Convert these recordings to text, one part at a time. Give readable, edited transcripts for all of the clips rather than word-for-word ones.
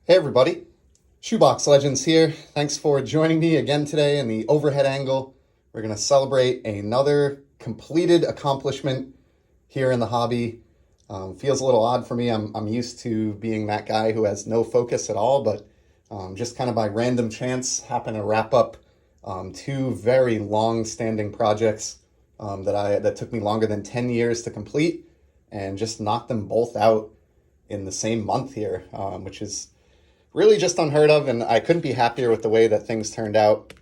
Hey everybody, Shoebox Legends here. Thanks for joining me again today in the overhead angle. We're going to celebrate another completed accomplishment here in the hobby. Feels a little odd for me. I'm used to being that guy who has no focus at all, but just kind of by random chance happen to wrap up two very long-standing projects that took me longer than 10 years to complete, and just knock them both out in the same month here, which is really just unheard of, and I couldn't be happier with the way that things turned out.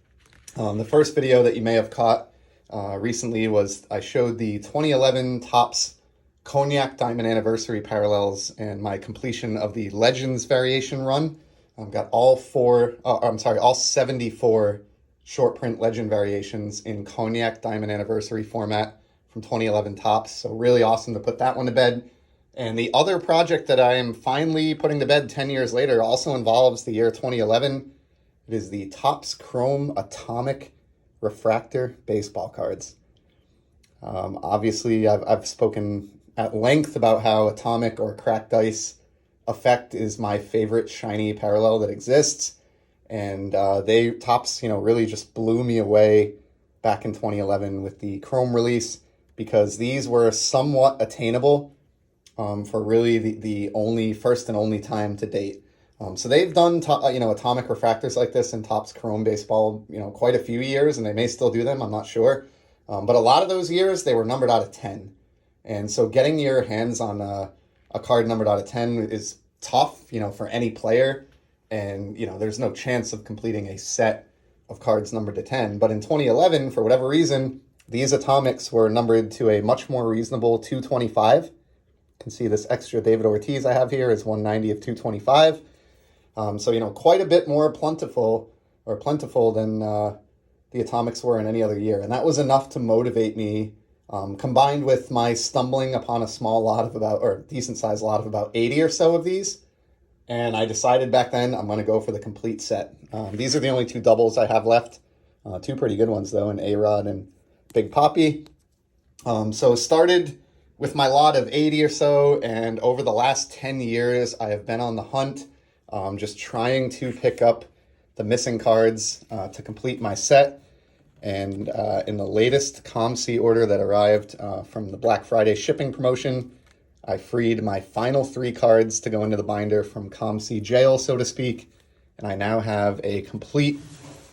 The first video that you may have caught recently was I showed the 2011 Topps Cognac Diamond Anniversary Parallels and my completion of the Legends variation run. I've got all 74 short print Legend variations in Cognac Diamond Anniversary format from 2011 Topps, so really awesome to put that one to bed. And the other project that I am finally putting to bed 10 years later also involves the year 2011. It is the Topps Chrome Atomic Refractor baseball cards. Obviously, I've spoken at length about how atomic or cracked ice effect is my favorite shiny parallel that exists. And Topps, really just blew me away back in 2011 with the Chrome release, because these were somewhat attainable for really the only first and only time to date. So they've done atomic refractors like this in Topps Chrome baseball, quite a few years, and they may still do them, I'm not sure. But a lot of those years they were numbered out of 10. And so getting your hands on a card numbered out of 10 is tough, for any player. And, there's no chance of completing a set of cards numbered to 10. But in 2011, for whatever reason, these atomics were numbered to a much more reasonable 225. You can see this extra David Ortiz I have here is 190 of 225. So, quite a bit more plentiful than the atomics were in any other year. And that was enough to motivate me, combined with my stumbling upon a small lot of decent sized lot of about 80 or so of these. And I decided back then I'm going to go for the complete set. These are the only two doubles I have left. Two pretty good ones, though, in A-Rod and Big Poppy. So started with my lot of 80 or so, and over the last 10 years, I have been on the hunt, just trying to pick up the missing cards to complete my set. And in the latest COMC order that arrived from the Black Friday shipping promotion, I freed my final 3 cards to go into the binder from COMC jail, so to speak, and I now have a complete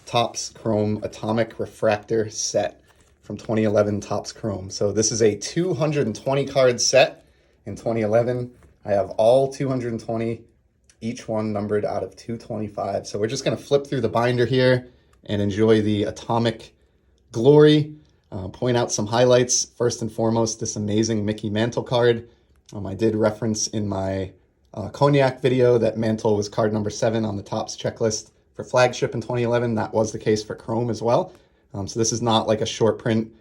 Topps Chrome Atomic Refractor set from 2011 Topps Chrome. So this is a 220 card set in 2011. I have all 220, each one numbered out of 225. So we're just going to flip through the binder here and enjoy the atomic glory. Point out some highlights. First and foremost, this amazing Mickey Mantle card. I did reference in my Cognac video that Mantle was card number 7 on the Topps checklist for flagship in 2011. That was the case for Chrome as well. So this is not like a short print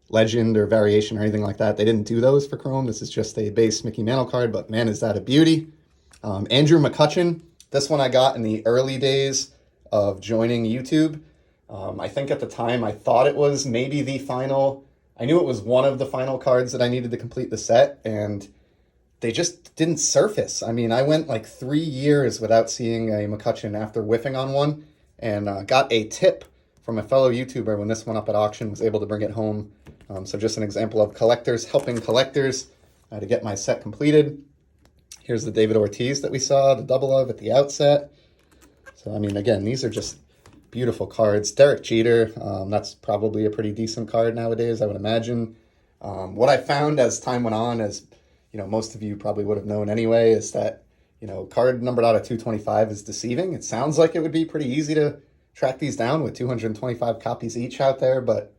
legend or variation or anything like that. They didn't do those for Chrome. This is just a base Mickey Mantle card, but man, is that a beauty. Andrew McCutchen, this one I got in the early days of joining YouTube. I think at the time I thought it was maybe the final. I knew it was one of the final cards that I needed to complete the set, and they just didn't surface. I mean, I went like 3 years without seeing a McCutchen after whiffing on one, and got a tip from a fellow YouTuber when this went up at auction, was able to bring it home. So just an example of collectors helping collectors to get my set completed. Here's the David Ortiz that we saw, the double of at the outset. So, I mean, again, these are just beautiful cards. Derek Jeter, that's probably a pretty decent card nowadays, I would imagine. What I found as time went on, as most of you probably would have known anyway, is that, card numbered out of 225 is deceiving. It sounds like it would be pretty easy to track these down with 225 copies each out there, but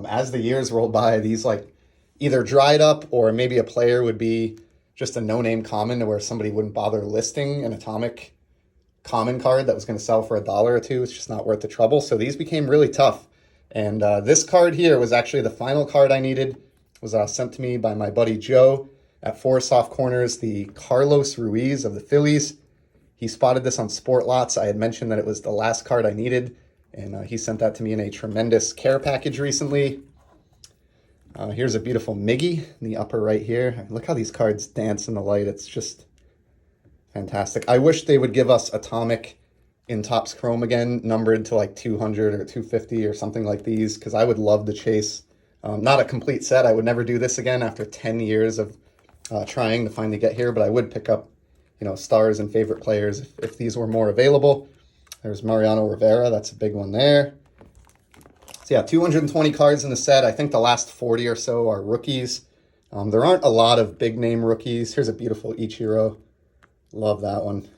as the years rolled by, these either dried up, or maybe a player would be just a no-name common to where somebody wouldn't bother listing an atomic common card that was going to sell for $1 or $2. It's just not worth the trouble. So these became really tough. And this card here was actually the final card I needed. It was sent to me by my buddy Joe at Four Soft Corners, the Carlos Ruiz of the Phillies. He spotted this on Sport Lots. I had mentioned that it was the last card I needed, and he sent that to me in a tremendous care package recently. Here's a beautiful Miggy in the upper right here. Look how these cards dance in the light. It's just Fantastic. I wish they would give us Atomic in Topps Chrome again, numbered to like 200 or 250 or something like these, because I would love to chase. Not a complete set. I would never do this again after 10 years of trying to finally get here, but I would pick up, stars and favorite players if these were more available. There's Mariano Rivera. That's a big one there. So yeah, 220 cards in the set. I think the last 40 or so are rookies. There aren't a lot of big name rookies. Here's a beautiful Ichiro. Love that one.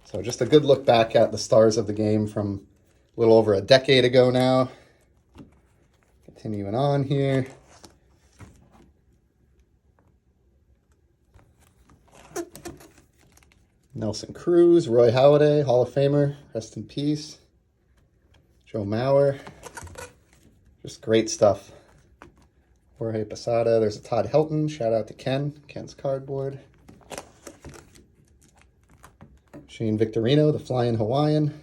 So just a good look back at the stars of the game from a little over a decade ago now. Continuing on here. Nelson Cruz, Roy Halladay, Hall of Famer, rest in peace. Joe Mauer. Just great stuff. Jorge Posada. There's a Todd Helton. Shout out to Ken. Ken's cardboard. Shane Victorino, the Flying Hawaiian.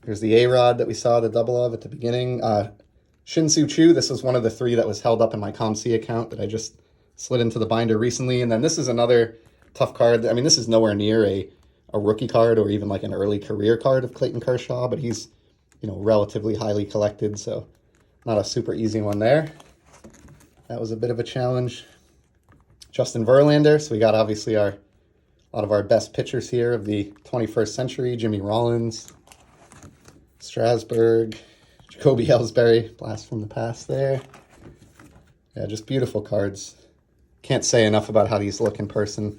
Here's the A-Rod that we saw the double of at the beginning. Shin-Soo Choo. This was one of the 3 that was held up in my ComC account that I just slid into the binder recently. And then this is another tough card. I mean, this is nowhere near a rookie card or even like an early career card of Clayton Kershaw, but he's, relatively highly collected, so not a super easy one there. That was a bit of a challenge. Justin Verlander. So we got obviously a lot of our best pitchers here of the 21st century. Jimmy Rollins, Strasburg, Jacoby Ellsbury, blast from the past there. Yeah, just beautiful cards. Can't say enough about how these look in person.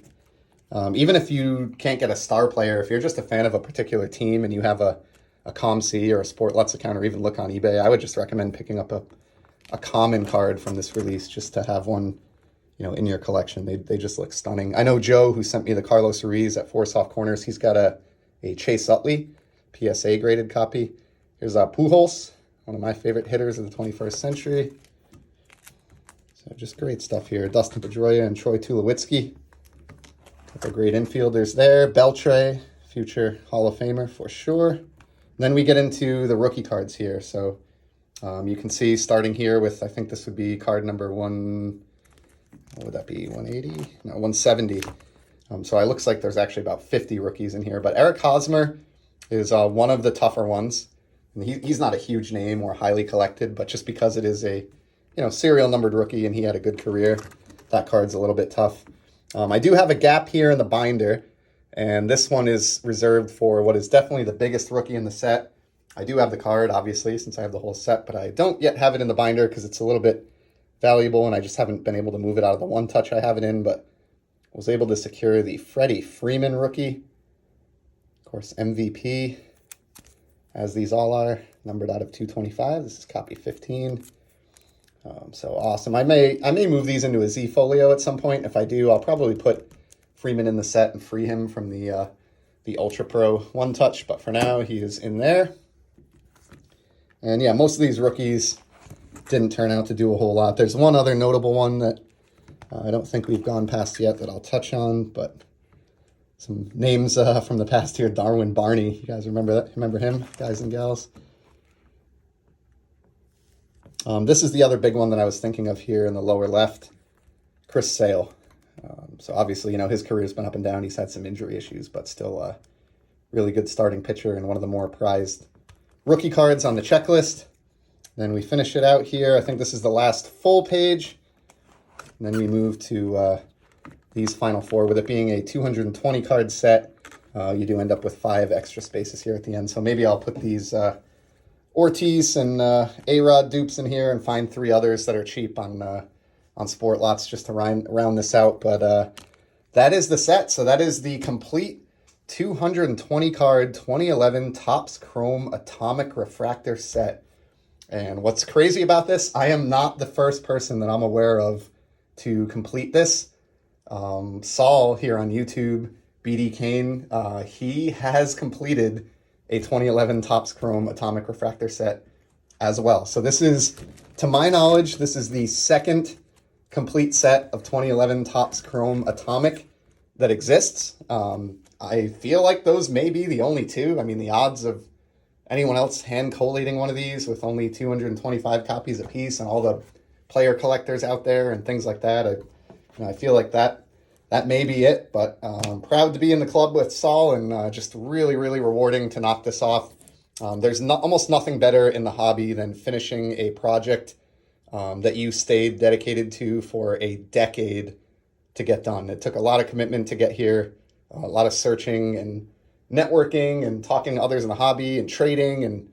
Even if you can't get a star player, if you're just a fan of a particular team and you have a ComC or a Sportluts account or even look on eBay, I would just recommend picking up a common card from this release just to have one, in your collection. They just look stunning. I know Joe, who sent me the Carlos Ruiz at 4 Soft Corners, he's got a Chase Utley PSA graded copy. Here's Pujols, one of my favorite hitters of the 21st century. So just great stuff here. Dustin Pedroia and Troy Tulowitzki. Couple great infielders there. Beltre, future Hall of Famer for sure. And then we get into the rookie cards here. So you can see starting here with, I think this would be card number what would that be, 180? No, 170. So it looks like there's actually about 50 rookies in here. But Eric Hosmer is one of the tougher ones. And he's not a huge name or highly collected, but just because it is a serial numbered rookie and he had a good career, that card's a little bit tough. I do have a gap here in the binder, and this one is reserved for what is definitely the biggest rookie in the set. I do have the card, obviously, since I have the whole set, but I don't yet have it in the binder because it's a little bit valuable, and I just haven't been able to move it out of the one touch I have it in, but was able to secure the Freddie Freeman rookie. Of course, MVP, as these all are, numbered out of 225. This is copy 15. So awesome. I may move these into a Z folio at some point. If I do, I'll probably put Freeman in the set and free him from the Ultra Pro One Touch. But for now, he is in there. And yeah, most of these rookies didn't turn out to do a whole lot. There's one other notable one that I don't think we've gone past yet that I'll touch on, but some names from the past here. Darwin Barney. You guys remember that? Remember him, guys and gals? This is the other big one that I was thinking of here in the lower left, Chris Sale. So obviously, his career's been up and down. He's had some injury issues, but still a really good starting pitcher and one of the more prized rookie cards on the checklist. Then we finish it out here. I think this is the last full page. And then we move to these final 4. With it being a 220 card set, you do end up with 5 extra spaces here at the end. So maybe I'll put these Ortiz and A-Rod dupes in here and find 3 others that are cheap on Sportlots just to round this out. But that is the set. So that is the complete 220 card 2011 Topps Chrome Atomic Refractor set. And what's crazy about this, I am not the first person that I'm aware of to complete this. Saul here on YouTube, BD Kane, he has completed a 2011 Topps Chrome Atomic Refractor set as well. So this is, to my knowledge, this is the second complete set of 2011 Topps Chrome Atomic that exists. I feel like those may be the only 2. I mean, the odds of anyone else hand collating one of these with only 225 copies apiece and all the player collectors out there and things like that, I feel like that that may be it, but I'm proud to be in the club with Saul, and just really, really rewarding to knock this off. There's almost nothing better in the hobby than finishing a project that you stayed dedicated to for a decade to get done. It took a lot of commitment to get here, a lot of searching and networking and talking to others in the hobby and trading and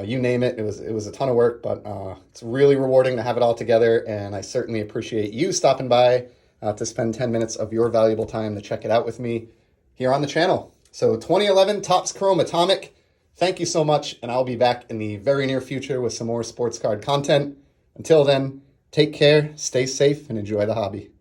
you name it. It was a ton of work, but it's really rewarding to have it all together. And I certainly appreciate you stopping by to spend 10 minutes of your valuable time to check it out with me here on the channel. So 2011 Topps Chrome Atomic. Thank you so much, and I'll be back in the very near future with some more sports card content. Until then, take care, stay safe, and enjoy the hobby.